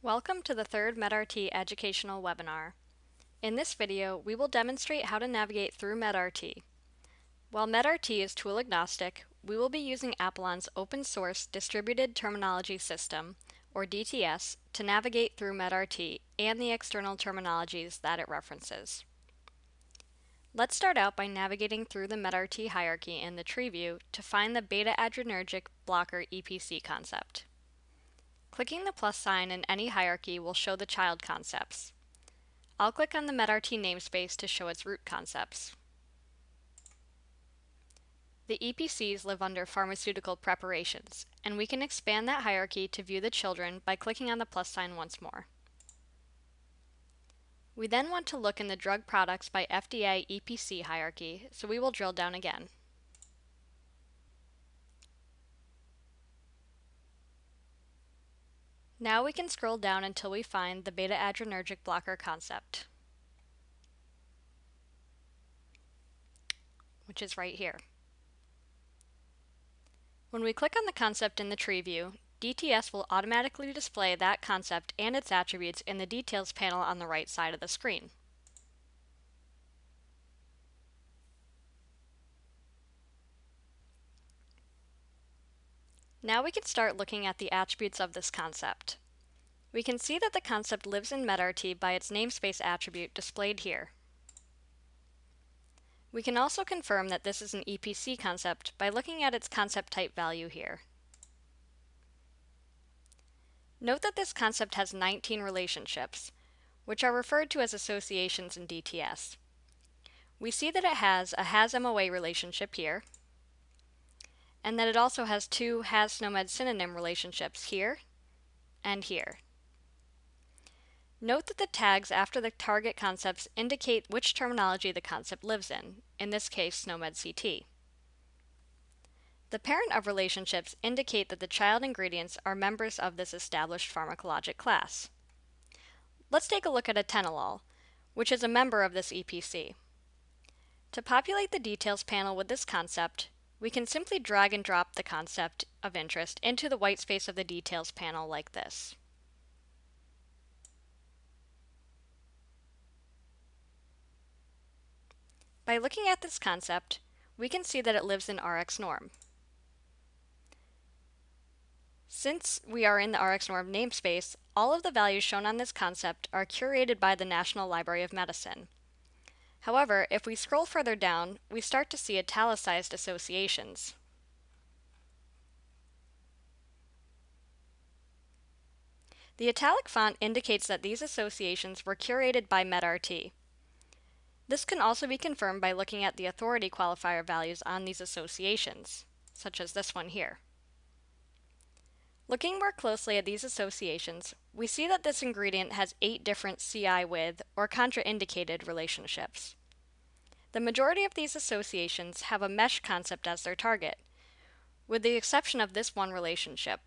Welcome to the third MED-RT educational webinar. In this video, we will demonstrate how to navigate through MED-RT. While MED-RT is tool agnostic, we will be using Apollon's open source distributed terminology system, or DTS, to navigate through MED-RT and the external terminologies that it references. Let's start out by navigating through the MED-RT hierarchy in the tree view to find the beta-adrenergic blocker EPC concept. Clicking the plus sign in any hierarchy will show the child concepts. I'll click on the MED-RT namespace to show its root concepts. The EPCs live under pharmaceutical preparations, and we can expand that hierarchy to view the children by clicking on the plus sign once more. We then want to look in the drug products by FDA EPC hierarchy, so we will drill down again. Now we can scroll down until we find the beta-adrenergic blocker concept, which is right here. When we click on the concept in the tree view, DTS will automatically display that concept and its attributes in the details panel on the right side of the screen. Now we can start looking at the attributes of this concept. We can see that the concept lives in MED-RT by its namespace attribute displayed here. We can also confirm that this is an EPC concept by looking at its concept type value here. Note that this concept has 19 relationships, which are referred to as associations in DTS. We see that it has a has-MOA relationship here, and that it also has two has-SNOMED synonym relationships here and here. Note that the tags after the target concepts indicate which terminology the concept lives in this case SNOMED CT. The parent of relationships indicate that the child ingredients are members of this established pharmacologic class. Let's take a look at atenolol, which is a member of this EPC. To populate the details panel with this concept, we can simply drag and drop the concept of interest into the white space of the details panel like this. By looking at this concept, we can see that it lives in RxNorm. Since we are in the RxNorm namespace, all of the values shown on this concept are curated by the National Library of Medicine. However, if we scroll further down, we start to see italicized associations. The italic font indicates that these associations were curated by MED-RT. This can also be confirmed by looking at the authority qualifier values on these associations, such as this one here. Looking more closely at these associations, we see that this ingredient has 8 different CI with or contraindicated relationships. The majority of these associations have a mesh concept as their target, with the exception of this one relationship.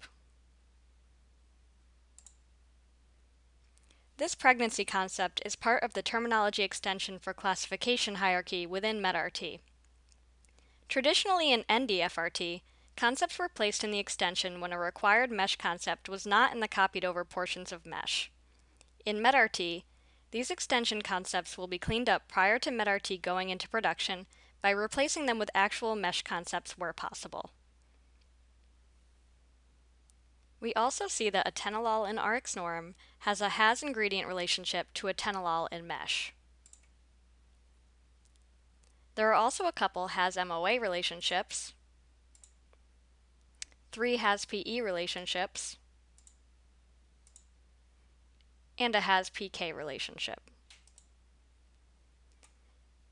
This pregnancy concept is part of the terminology extension for classification hierarchy within MED-RT. Traditionally in NDF-RT, concepts were placed in the extension when a required mesh concept was not in the copied over portions of mesh. In MED-RT, these extension concepts will be cleaned up prior to MED-RT going into production by replacing them with actual mesh concepts where possible. We also see that atenolol in RxNorm has a has-ingredient relationship to atenolol in mesh. There are also a couple has-MOA relationships, 3 has-PE relationships, and a has-PK relationship.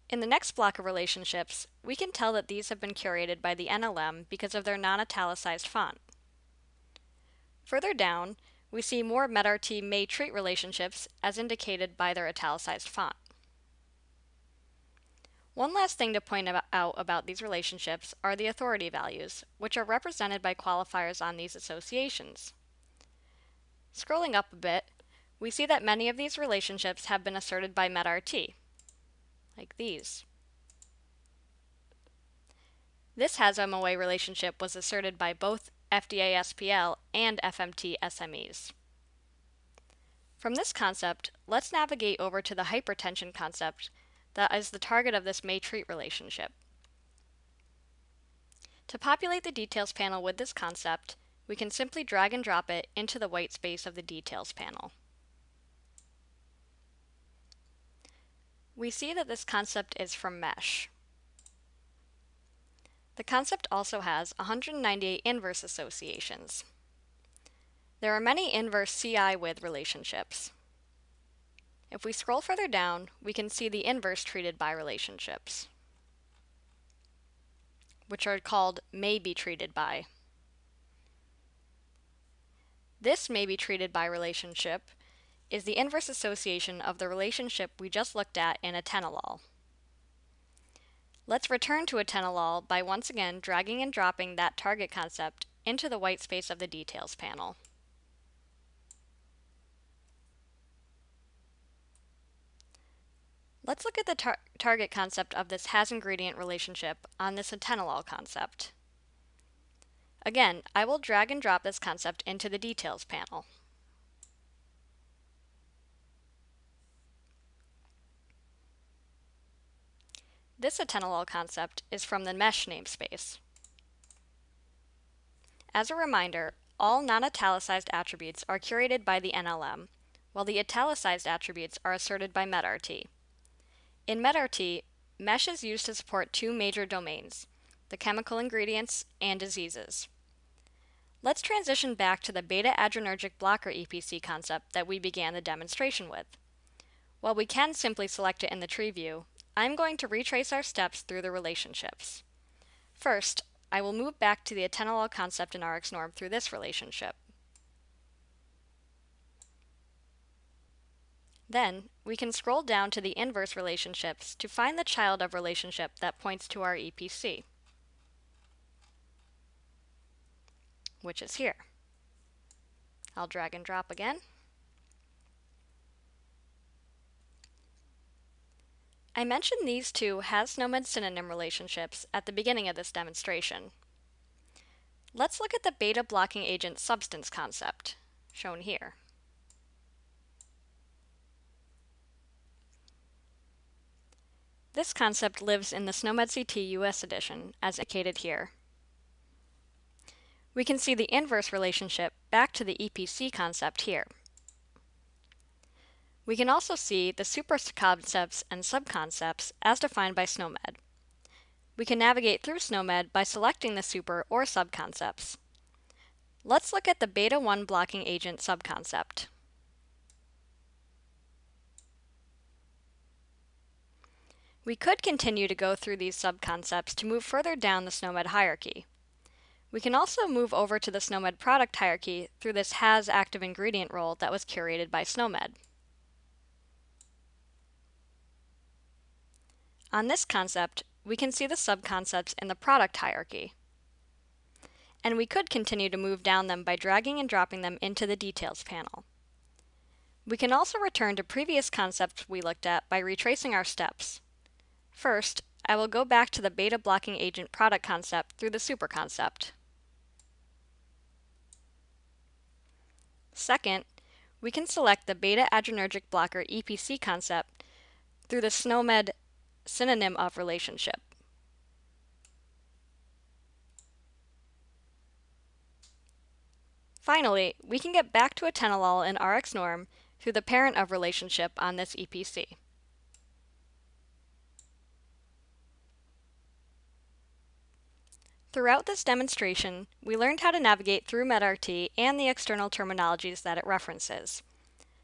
In the next block of relationships, we can tell that these have been curated by the NLM because of their non-italicized font. Further down, we see more MED-RT may-treat relationships as indicated by their italicized font. One last thing to point out about these relationships are the authority values, which are represented by qualifiers on these associations. Scrolling up a bit, we see that many of these relationships have been asserted by MED-RT, like these. This has-MOA relationship was asserted by both FDA SPL and FMT SMEs. From this concept, let's navigate over to the hypertension concept that is the target of this may-treat relationship. To populate the details panel with this concept, we can simply drag and drop it into the white space of the details panel. We see that this concept is from MESH. The concept also has 198 inverse associations. There are many inverse CI with relationships. If we scroll further down, we can see the inverse treated by relationships, which are called may be treated by. This may be treated by relationship is the inverse association of the relationship we just looked at in atenolol. Let's return to atenolol by once again dragging and dropping that target concept into the white space of the details panel. Let's look at the target concept of this has ingredient relationship on this atenolol concept. Again, I will drag and drop this concept into the details panel. This atenolol concept is from the MESH namespace. As a reminder, all non-italicized attributes are curated by the NLM, while the italicized attributes are asserted by medRT. In medRT, MESH is used to support two major domains, the chemical ingredients and diseases. Let's transition back to the beta-adrenergic blocker EPC concept that we began the demonstration with. While we can simply select it in the tree view, I'm going to retrace our steps through the relationships. First, I will move back to the atenolol concept in RxNorm through this relationship. Then, we can scroll down to the inverse relationships to find the child of relationship that points to our EPC, which is here. I'll drag and drop again. I mentioned these two has SNOMED synonym relationships at the beginning of this demonstration. Let's look at the beta blocking agent substance concept, shown here. This concept lives in the SNOMED CT US edition, as indicated here. We can see the inverse relationship back to the EPC concept here. We can also see the superconcepts and subconcepts as defined by SNOMED. We can navigate through SNOMED by selecting the super or subconcepts. Let's look at the beta 1 blocking agent subconcept. We could continue to go through these subconcepts to move further down the SNOMED hierarchy. We can also move over to the SNOMED product hierarchy through this has active ingredient role that was curated by SNOMED. On this concept, we can see the subconcepts in the product hierarchy. And we could continue to move down them by dragging and dropping them into the details panel. We can also return to previous concepts we looked at by retracing our steps. First, I will go back to the beta blocking agent product concept through the super concept. Second, we can select the beta adrenergic blocker EPC concept through the SNOMED synonym of relationship. Finally, we can get back to atenolol in RxNorm through the parent of relationship on this EPC. Throughout this demonstration, we learned how to navigate through medRT and the external terminologies that it references.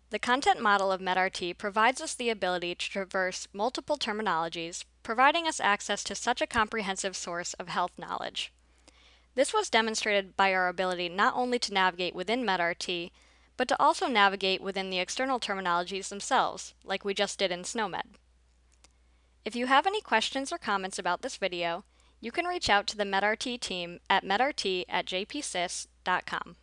The content model of medRT provides us the ability to traverse multiple terminologies, providing us access to such a comprehensive source of health knowledge. This was demonstrated by our ability not only to navigate within medRT, but to also navigate within the external terminologies themselves, like we just did in SNOMED. If you have any questions or comments about this video, you can reach out to the medRT team at medrt@jpsys.com.